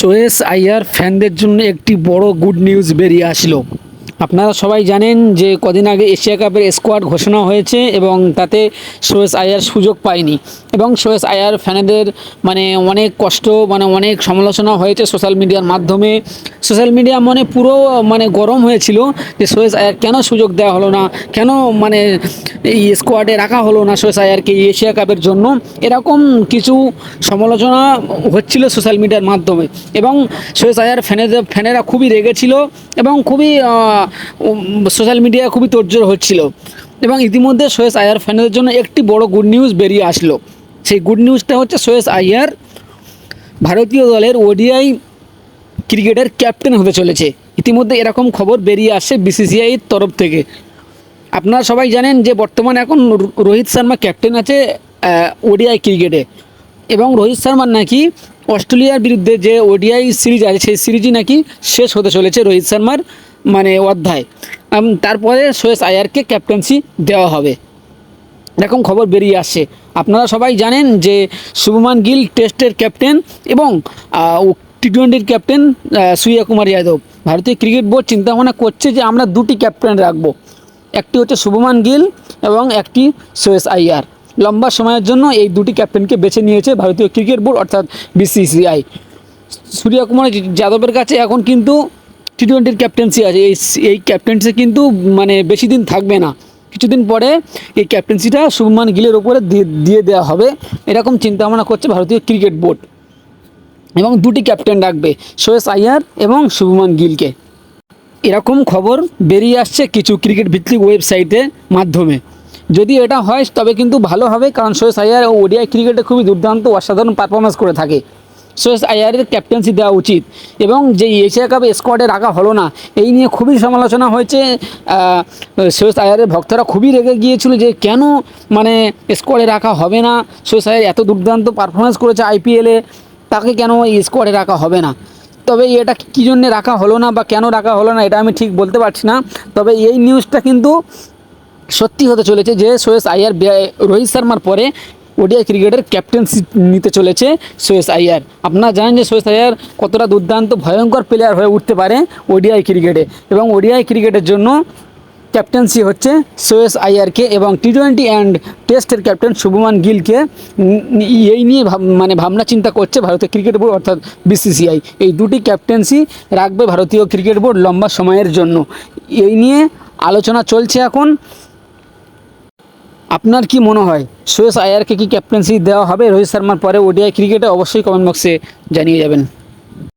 সোয়েস আইয়ার ফ্যানদের জন্য একটি বড় গুড নিউজ বেরিয়ে আসলো। আপনারা সবাই জানেন যে কদিন আগে এশিয়া কাপের স্কোয়াড ঘোষণা হয়েছে এবং তাতে সোয়েস আইয়ার সুযোগ পায়নি এবং সোয়েস আইয়ার ফ্যানেদের অনেক কষ্ট অনেক সমালোচনা হয়েছে সোশ্যাল মিডিয়ার মাধ্যমে। সোশ্যাল মিডিয়া পুরো গরম হয়েছিল যে সোয়েস আইয়ার কেন সুযোগ দেওয়া হলো না, কেন এই স্কোয়াডে রাখা হলো না সোয়েস আইয়ারকে এশিয়া কাপের জন্য। এরকম কিছু সমালোচনা হচ্ছিল সোশ্যাল মিডিয়ার মাধ্যমে এবং সোয়েস আইয়ার ফ্যানেরা খুবই রেগেছিল এবং খুবই সোশ্যাল মিডিয়া খুবই তোড়জোড় হচ্ছিল এবং ইতিমধ্যে সোয়েস আইয়ার ফ্যানদের জন্য একটি বড় গুড নিউজ বেরিয়ে আসলো। সেই গুড নিউজটা হচ্ছে সোয়েস আইয়ার ভারতীয় দলের ওডিআই ক্রিকেটের ক্যাপ্টেন হতে চলেছে। ইতিমধ্যে এরকম খবর বেরিয়ে আসছে বিসিসিআইয়ের তরফ থেকে। আপনারা সবাই জানেন যে বর্তমানে এখন রোহিত শর্মা ক্যাপ্টেন আছে ওডিআই ক্রিকেটে এবং রোহিত শর্মার নাকি অস্ট্রেলিয়ার বিরুদ্ধে যে ওডিআই সিরিজ আছে সেই সিরিজই নাকি শেষ হতে চলেছে রোহিত শর্মার অধ্যায়। তারপরে সোয়েস আইয়ারকে ক্যাপ্টেন্সি দেওয়া হবে, এরকম খবর বেরিয়ে আসছে। আপনারা সবাই জানেন যে শুভমান গিল টেস্টের ক্যাপ্টেন এবং টি-20-র ক্যাপ্টেন সূর্যকুমার যাদব। ভারতীয় ক্রিকেট বোর্ড চিন্তাভাবনা করছে যে আমরা দুটি ক্যাপ্টেন রাখবো, একটি হচ্ছে শুভমান গিল এবং একটি সোয়েস আইয়ার। লম্বা সময়ের জন্য এই দুটি ক্যাপ্টেনকে বেছে নিয়েছে ভারতীয় ক্রিকেট বোর্ড অর্থাৎ বিসিসিআই। সূর্যকুমার যাদবের কাছে এখন কিন্তু টি-20-র ক্যাপ্টেন্সি আছে। এই ক্যাপ্টেন্সি কিন্তু বেশি দিন থাকবে না, কিছুদিন পরে এই ক্যাপ্টেন্সিটা শুভমান গিলের ওপরে দিয়ে দেওয়া হবে, এরকম চিন্তাভাবনা করছে ভারতীয় ক্রিকেট বোর্ড এবং দুটি ক্যাপ্টেন রাখবে সোয়েস আইয়ার এবং শুভমান গিলকে। এরকম খবর বেরিয়ে আসছে কিছু ক্রিকেট ভিত্তিক ওয়েবসাইটের মাধ্যমে। যদি এটা হয় তবে কিন্তু ভালো হবে, কারণ সোয়েস আইয়ার ওডিআই ক্রিকেটে খুবই দুর্দান্ত অসাধারণ পারফরমেন্স করে থাকে। সোয়েস আইয়ারের ক্যাপ্টেন্সি দেওয়া উচিত এবং যে এশিয়া কাপ স্কোয়াডে রাখা হলো না এই নিয়ে খুবই সমালোচনা হয়েছে। সোয়েস আইয়ারের ভক্তরা খুবই রেগে গিয়েছিল যে কেন স্কোয়াডে রাখা হবে না, সোয়েস আইয়ার এত দুর্দান্ত পারফরমেন্স করেছে আইপিএলে, তাকে কেন এই স্কোয়াডে রাখা হবে না। তবে এটা কী জন্যে রাখা হলো না বা কেন রাখা হলো না এটা আমি ঠিক বলতে পারছি না। তবে এই নিউজটা কিন্তু সত্যি হতে চলেছে যে সোয়েস আইয়ার রোহিত শর্মার পরে ওডিআই ক্রিকেটের ক্যাপ্টেন্সি নিতে চলেছে সোয়েস আইয়ার। আপনারা জানেন যে সোয়েস আইয়ার কতটা দুর্দান্ত ভয়ঙ্কর প্লেয়ার হয়ে উঠতে পারে ওডিআই ক্রিকেটে এবং ওডিআই ক্রিকেটের জন্য ক্যাপ্টেন্সি হচ্ছে সোয়েস আইয়ারকে এবং টি-20 অ্যান্ড টেস্টের ক্যাপ্টেন শুভমান গিলকে এই নিয়ে ভাবনা চিন্তা করছে ভারতীয় ক্রিকেট বোর্ড অর্থাৎ বিসিসিআই। এই দুটি ক্যাপ্টেন্সি রাখবে ভারতীয় ক্রিকেট বোর্ড লম্বা সময়ের জন্য, এই নিয়ে আলোচনা চলছে এখন। আপনার কি মনে হয় সোয়েস আইয়ারকে কি ক্যাপ্টেন্সি দেওয়া হবে রোহিত শর্মার পরে ওডিআই ক্রিকেটে? অবশ্যই কমেন্ট বক্সে জানিয়ে যাবেন।